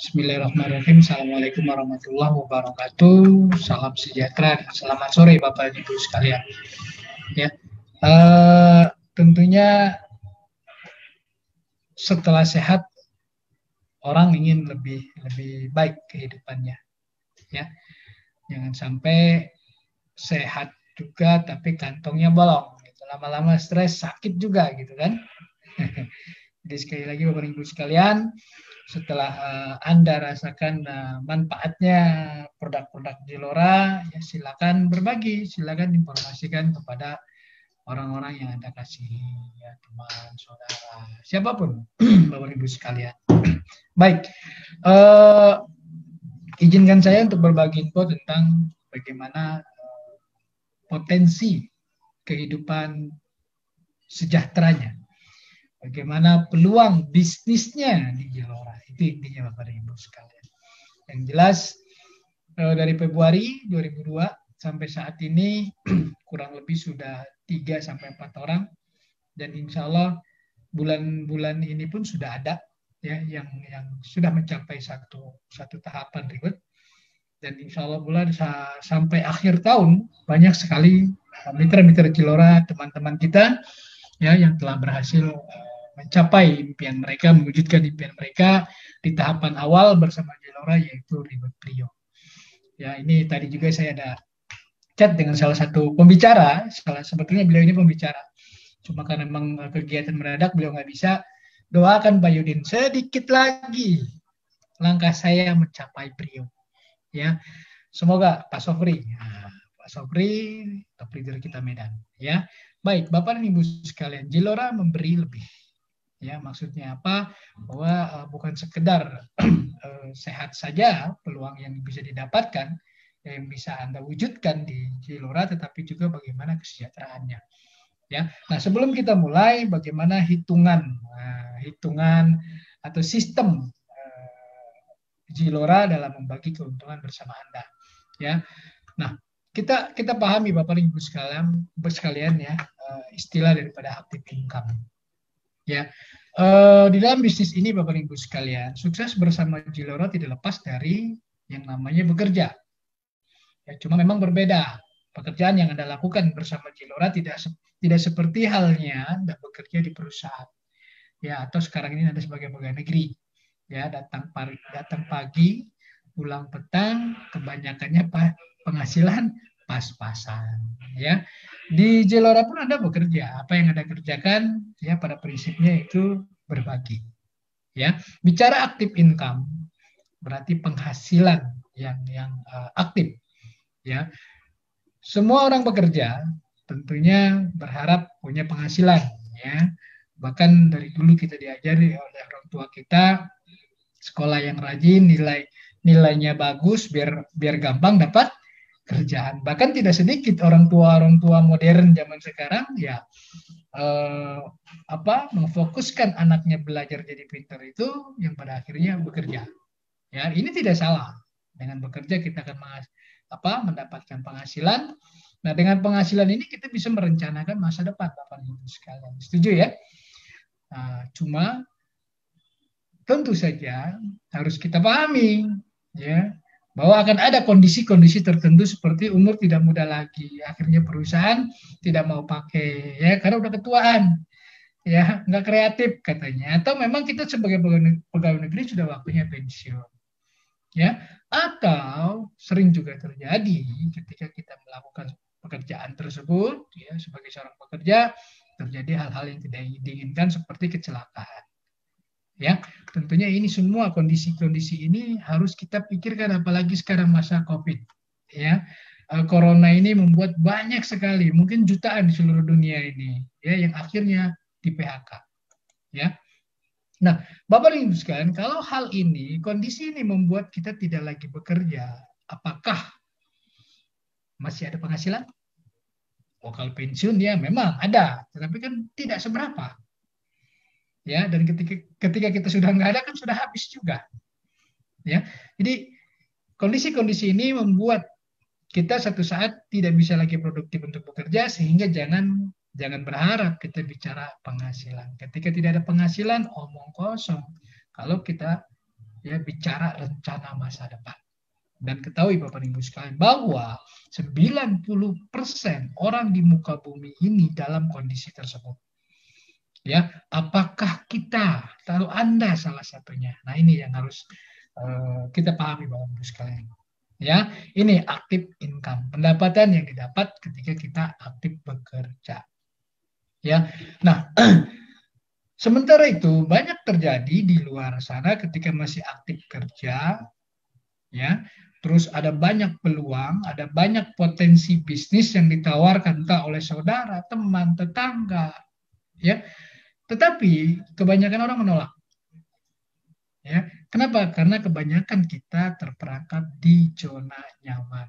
Bismillahirrahmanirrahim. Assalamualaikum warahmatullahi wabarakatuh. Salam sejahtera dan selamat sore Bapak Ibu sekalian. Ya, tentunya setelah sehat orang ingin lebih baik kehidupannya. Ya, jangan sampai sehat juga tapi kantongnya bolong. Gitu. Lama-lama stres sakit juga gitu kan. Jadi sekali lagi Bapak Ibu sekalian, setelah Anda rasakan manfaatnya produk-produk Zilora, ya silakan berbagi, silakan informasikan kepada orang-orang yang Anda kasihi, ya teman, saudara, siapapun, Bapak Ibu sekalian. Baik, izinkan saya untuk berbagi info tentang bagaimana potensi kehidupan sejahteranya. Bagaimana peluang bisnisnya di Zilora. Itu intinya Bapak Ibu sekalian. Yang jelas dari Februari 2002 sampai saat ini kurang lebih sudah 3-4 orang. Dan insya Allah bulan-bulan ini pun sudah ada ya yang sudah mencapai satu tahapan ribet. Dan insya Allah bulan sampai akhir tahun banyak sekali mitra-mitra Zilora, teman-teman kita ya yang telah berhasil mencapai impian mereka, mewujudkan impian mereka di tahapan awal bersama Zilora yaitu Ribet Prio. Ya, ini tadi juga saya ada chat dengan salah satu pembicara, sebetulnya beliau ini pembicara. Cuma karena memang kegiatan mendadak beliau nggak bisa. Doakan Pak Yudin sedikit lagi langkah saya mencapai Prio. Ya, semoga Pak Sofri, Pak Sofri, top leader kita Medan. Ya, baik Bapak dan Ibu sekalian, Zilora memberi lebih. Ya, maksudnya apa? Bahwa bukan sekedar sehat saja peluang yang bisa didapatkan, yang bisa Anda wujudkan di Zilora, tetapi juga bagaimana kesejahteraannya. Ya, nah sebelum kita mulai, bagaimana hitungan atau sistem Zilora dalam membagi keuntungan bersama Anda. Ya, nah kita pahami Bapak Ibu sekalian ya istilah daripada active income. Ya, di dalam bisnis ini Bapak Ibu sekalian, sukses bersama Zilora tidak lepas dari yang namanya bekerja. Ya, cuma memang berbeda. Pekerjaan yang Anda lakukan bersama Zilora tidak seperti halnya Anda bekerja di perusahaan. Ya, atau sekarang ini Anda sebagai pegawai negeri. Ya, datang pagi, pulang petang, kebanyakannya penghasilan pas-pasan. Ya, di Zilora pun Anda bekerja. Apa yang Anda kerjakan, ya pada prinsipnya itu berbagi. Ya, bicara active income berarti penghasilan yang aktif. Ya, semua orang bekerja tentunya berharap punya penghasilan. Ya, bahkan dari dulu kita diajari oleh orang tua kita, sekolah yang rajin, nilainya bagus, biar gampang dapat kerjaan. Bahkan tidak sedikit orang tua modern zaman sekarang ya memfokuskan anaknya belajar jadi pintar itu yang pada akhirnya bekerja. Ya, ini tidak salah. Dengan bekerja kita akan mendapatkan penghasilan. Nah, dengan penghasilan ini kita bisa merencanakan masa depan Bapak Ibu sekalian. Setuju ya? Nah, cuma tentu saja harus kita pahami ya bahwa akan ada kondisi-kondisi tertentu seperti umur tidak muda lagi, akhirnya perusahaan tidak mau pakai ya karena udah ketuaan, ya nggak kreatif katanya, atau memang kita sebagai pegawai negeri sudah waktunya pensiun, ya, atau sering juga terjadi ketika kita melakukan pekerjaan tersebut ya sebagai seorang pekerja terjadi hal-hal yang tidak diinginkan seperti kecelakaan. Ya, tentunya ini semua kondisi-kondisi ini harus kita pikirkan, apalagi sekarang masa COVID. Ya, corona ini membuat banyak sekali, mungkin jutaan di seluruh dunia ini, ya, yang akhirnya di PHK. Ya, nah, Bapak Ibu sekalian, kalau hal ini, kondisi ini membuat kita tidak lagi bekerja, apakah masih ada penghasilan? Oh, kalau pensiun ya memang ada, tetapi kan tidak seberapa. Ya, dan ketika kita sudah nggak ada kan sudah habis juga. Ya, jadi kondisi-kondisi ini membuat kita satu saat tidak bisa lagi produktif untuk bekerja, sehingga jangan berharap kita bicara penghasilan. Ketika tidak ada penghasilan, omong kosong. Kalau kita ya bicara rencana masa depan. Dan ketahui Bapak Ibu sekalian bahwa 90% orang di muka bumi ini dalam kondisi tersebut. Ya, apakah kita, kalau Anda salah satunya. Nah, ini yang harus kita pahami Bapak Ibu sekalian. Ya, ini aktif income, pendapatan yang didapat ketika kita aktif bekerja. Ya. Nah, sementara itu banyak terjadi di luar sana ketika masih aktif kerja, ya. Terus ada banyak peluang, ada banyak potensi bisnis yang ditawarkan entah oleh saudara, teman, tetangga, ya. Tetapi kebanyakan orang menolak. Ya, kenapa? Karena kebanyakan kita terperangkap di zona nyaman.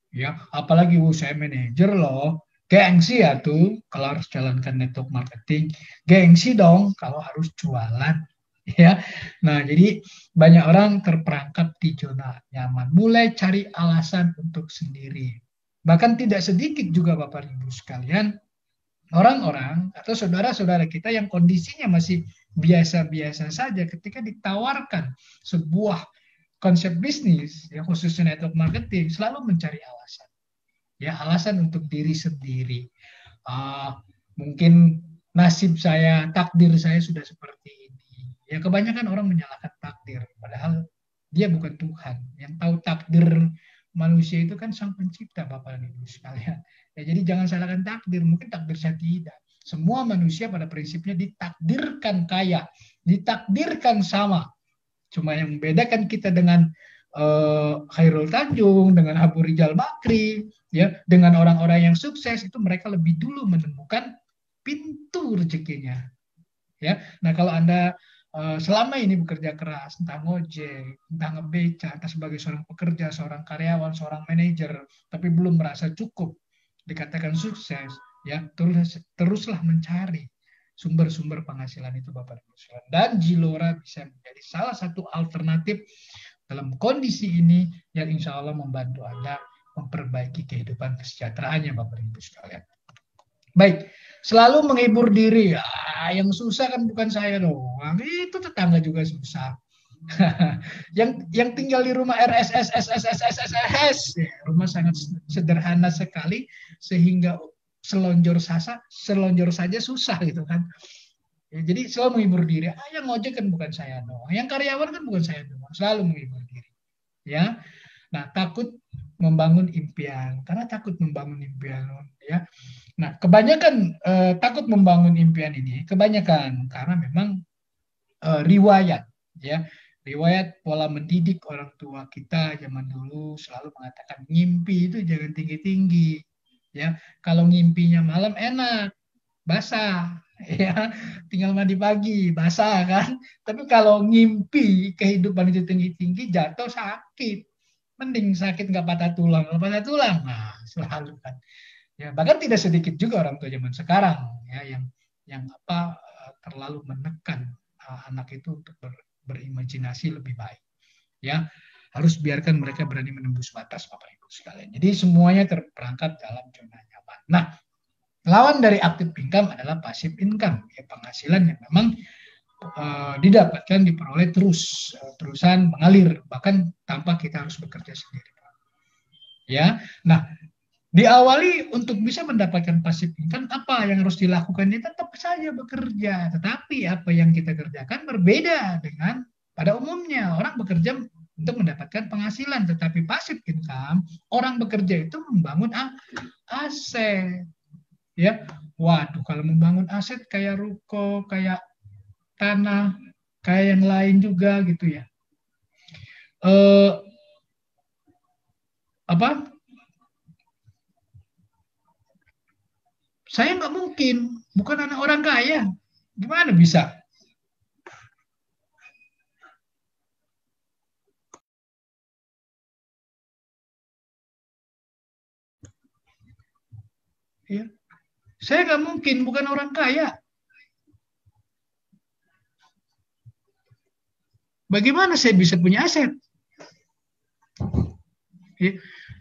Ya, apalagi saya manajer loh, gengsi ya tuh kalau harus jalankan network marketing, gengsi dong kalau harus jualan. Ya, nah jadi banyak orang terperangkap di zona nyaman, mulai cari alasan untuk sendiri. Bahkan tidak sedikit juga Bapak Ibu sekalian, orang-orang atau saudara-saudara kita yang kondisinya masih biasa-biasa saja ketika ditawarkan sebuah konsep bisnis, ya khususnya network marketing, selalu mencari alasan. Ya, alasan untuk diri sendiri. Mungkin nasib saya, takdir saya sudah seperti ini. Ya, kebanyakan orang menyalahkan takdir, padahal dia bukan Tuhan. Yang tahu takdir manusia itu kan Sang Pencipta, Bapak dan Ibu sekalian. Ya, jadi jangan salahkan takdir, mungkin takdir saya tidak. Semua manusia pada prinsipnya ditakdirkan kaya, ditakdirkan sama. Cuma yang membedakan kita dengan Khairul Tanjung, dengan Abu Rizal Bakri, ya, dengan orang-orang yang sukses itu mereka lebih dulu menemukan pintu rezekinya. Ya, nah kalau Anda selama ini bekerja keras, entah ngojek, entah ngebeca, entah sebagai seorang pekerja, seorang karyawan, seorang manajer, tapi belum merasa cukup, dikatakan sukses, ya teruslah mencari sumber-sumber penghasilan itu Bapak Ibu sekalian. Dan Zilora bisa menjadi salah satu alternatif dalam kondisi ini yang insya Allah membantu Anda memperbaiki kehidupan kesejahteraannya Bapak Ibu sekalian. Baik, selalu menghibur diri. Yang susah kan bukan saya doang, itu tetangga juga susah. yang tinggal di rumah RSS, rumah sangat sederhana sekali sehingga selonjor saja susah gitu kan. Ya, jadi selalu menghibur diri. Yang ngojek kan bukan saya doang, yang karyawan kan bukan saya doang, selalu menghibur diri. Ya, nah takut membangun impian, karena takut membangun impian, ya. Nah kebanyakan takut membangun impian ini kebanyakan karena memang riwayat, ya. Riwayat pola mendidik orang tua kita zaman dulu selalu mengatakan ngimpi itu jangan tinggi-tinggi, ya. Kalau ngimpinya malam enak, basah, ya, tinggal mandi pagi, basah kan. Tapi kalau ngimpi kehidupan itu tinggi-tinggi, jatuh sakit. Mending sakit nggak patah tulang, kalau patah tulang, nah selalu kan. Ya, bahkan tidak sedikit juga orang tua zaman sekarang, ya, yang terlalu menekan anak itu untuk berimajinasi lebih baik. Ya, harus biarkan mereka berani menembus batas Bapak Ibu sekalian. Jadi semuanya terperangkap dalam zona nyaman. Nah, lawan dari active income adalah passive income, ya, penghasilan yang memang didapatkan, diperoleh terusan mengalir, bahkan tanpa kita harus bekerja sendiri. Ya, nah diawali untuk bisa mendapatkan passive income apa yang harus dilakukan? Ya tetap saja bekerja, tetapi apa yang kita kerjakan berbeda dengan pada umumnya orang bekerja untuk mendapatkan penghasilan, tetapi passive income orang bekerja itu membangun aset. Ya, waduh, kalau membangun aset kayak ruko, kayak tanah, kayak yang lain juga gitu ya. Saya nggak mungkin, bukan anak orang kaya, gimana bisa? Ya. Saya nggak mungkin, bukan orang kaya. Bagaimana saya bisa punya aset? Ya.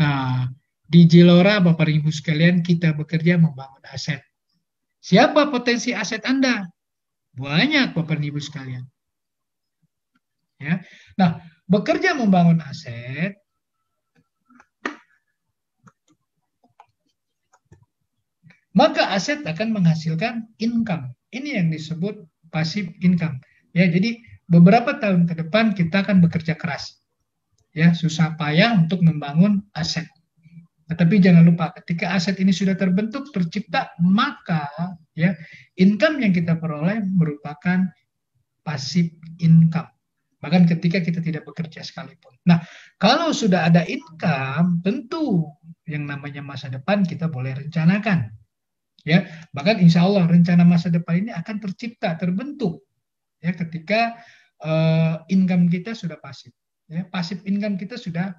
Nah, di Zilora, Bapak Ibu sekalian, kita bekerja membangun aset. Siapa potensi aset Anda? Banyak, Bapak Ibu sekalian. Ya. Nah, bekerja membangun aset, maka aset akan menghasilkan income. Ini yang disebut passive income. Ya, jadi beberapa tahun ke depan kita akan bekerja keras, ya, susah payah untuk membangun aset. Tetapi jangan lupa, ketika aset ini sudah terbentuk, tercipta, maka ya income yang kita peroleh merupakan passive income. Bahkan ketika kita tidak bekerja sekalipun. Nah, kalau sudah ada income, tentu yang namanya masa depan kita boleh rencanakan. Ya, bahkan insya Allah rencana masa depan ini akan tercipta, terbentuk ya ketika income kita sudah pasif. Ya, pasif income kita sudah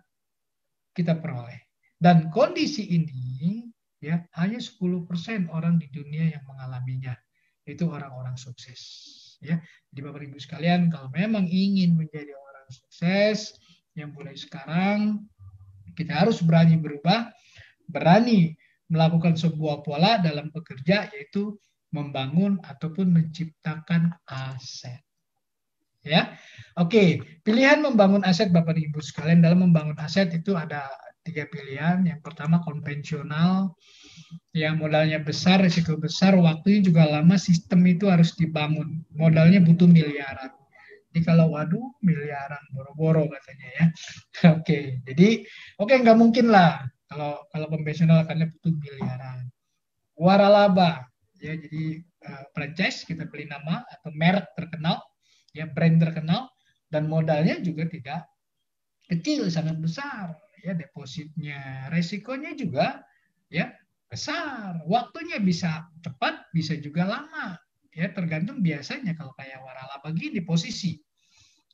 kita peroleh. Dan kondisi ini ya hanya 10% orang di dunia yang mengalaminya. Itu orang-orang sukses. Ya, jadi Bapak Ibu sekalian, kalau memang ingin menjadi orang sukses, yang mulai sekarang kita harus berani berubah, berani melakukan sebuah pola dalam bekerja, yaitu membangun ataupun menciptakan aset. Ya, oke. Pilihan membangun aset Bapak Ibu sekalian, dalam membangun aset itu ada 3 pilihan. Yang pertama konvensional, yang modalnya besar, risiko besar, waktunya juga lama, sistem itu harus dibangun. Modalnya butuh miliaran. Jadi kalau waduh miliaran boro-boro katanya ya. Oke, jadi nggak mungkin lah kalau konvensional akan butuh miliaran. Waralaba ya, jadi franchise kita beli nama atau merek terkenal, ya brand terkenal, dan modalnya juga tidak kecil, sangat besar ya, depositnya, resikonya juga ya besar, waktunya bisa cepat bisa juga lama ya, tergantung biasanya kalau kayak waralaba gini posisi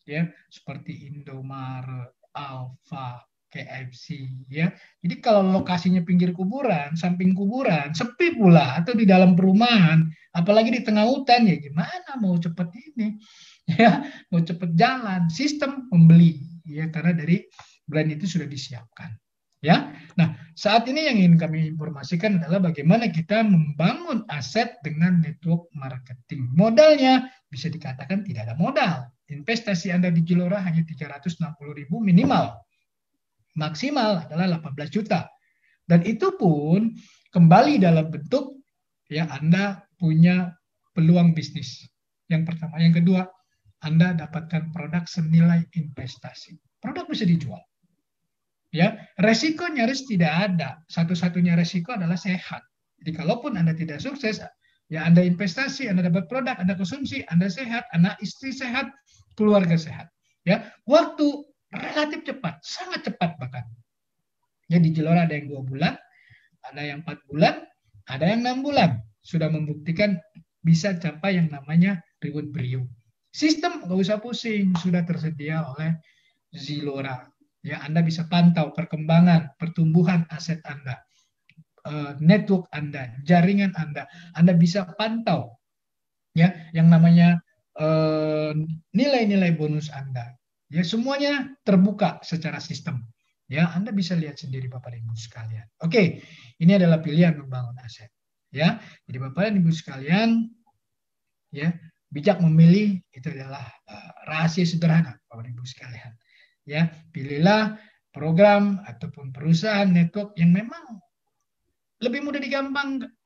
ya, seperti Indomaret, Alfa, KFC ya. Jadi kalau lokasinya pinggir kuburan, samping kuburan, sepi pula, atau di dalam perumahan, apalagi di tengah hutan, ya gimana mau cepet ini ya, mau cepet jalan, sistem membeli ya, karena dari brand itu sudah disiapkan ya. Nah, saat ini yang ingin kami informasikan adalah bagaimana kita membangun aset dengan network marketing. Modalnya bisa dikatakan tidak ada modal. Investasi Anda di Gelora hanya 360.000 minimal. Maksimal adalah 18 juta. Dan itu pun kembali dalam bentuk ya Anda punya peluang bisnis. Yang pertama, yang kedua, Anda dapatkan produk senilai investasi. Produk bisa dijual. Ya, resiko nyaris tidak ada. Satu-satunya resiko adalah sehat. Jadi kalaupun Anda tidak sukses, ya Anda investasi, Anda dapat produk, Anda konsumsi, Anda sehat, anak istri sehat, keluarga sehat. Ya, waktu relatif cepat, sangat cepat bahkan. Ya, di Gelora ada yang 2 bulan, ada yang 4 bulan, ada yang 6 bulan. Sudah membuktikan bisa capai yang namanya reward Brio. Sistem nggak usah pusing, sudah tersedia oleh Zilora. Ya, Anda bisa pantau perkembangan, pertumbuhan aset Anda, network Anda, jaringan Anda. Anda bisa pantau ya yang namanya nilai-nilai bonus Anda. Ya, semuanya terbuka secara sistem. Ya, Anda bisa lihat sendiri Bapak dan Ibu sekalian. Oke, ini adalah pilihan membangun aset. Ya, jadi Bapak dan Ibu sekalian, ya, bijak memilih itu adalah rahasia sederhana Bapak dan Ibu sekalian. Ya, pilihlah program ataupun perusahaan network yang memang lebih mudah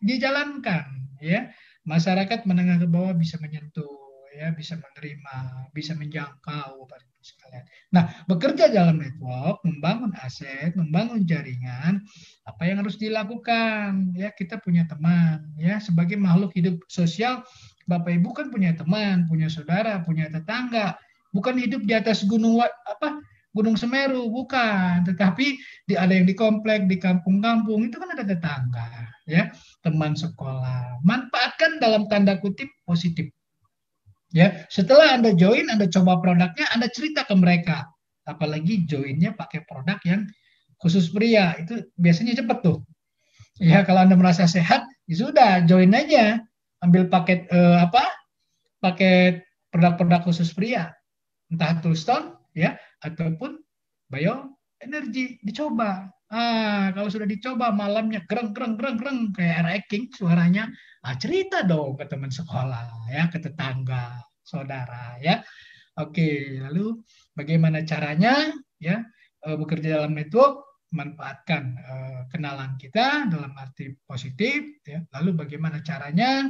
dijalankan ya. Masyarakat menengah ke bawah bisa menyentuh ya, bisa menerima, bisa menjangkau Bapak Ibu sekalian. Nah, bekerja dalam network, membangun aset, membangun jaringan, apa yang harus dilakukan? Ya, kita punya teman ya, sebagai makhluk hidup sosial, Bapak Ibu kan punya teman, punya saudara, punya tetangga. Bukan hidup di atas Gunung Semeru, bukan. Tetapi ada yang di komplek, di kampung-kampung, itu kan ada tetangga, ya, teman sekolah. Manfaatkan dalam tanda kutip positif. Ya, setelah Anda join, Anda coba produknya, Anda cerita ke mereka. Apalagi joinnya pakai produk yang khusus pria, itu biasanya cepat tuh. Ya, kalau Anda merasa sehat, ya sudah, join aja. Ambil paket paket produk-produk khusus pria, entah Toolstone ya ataupun Bioenergy, dicoba. Kalau sudah dicoba malamnya greng greng greng greng kayak air King suaranya, cerita dong ke teman sekolah ya, ke tetangga, saudara ya. Oke, lalu bagaimana caranya ya bekerja dalam network, manfaatkan kenalan kita dalam arti positif ya. Lalu bagaimana caranya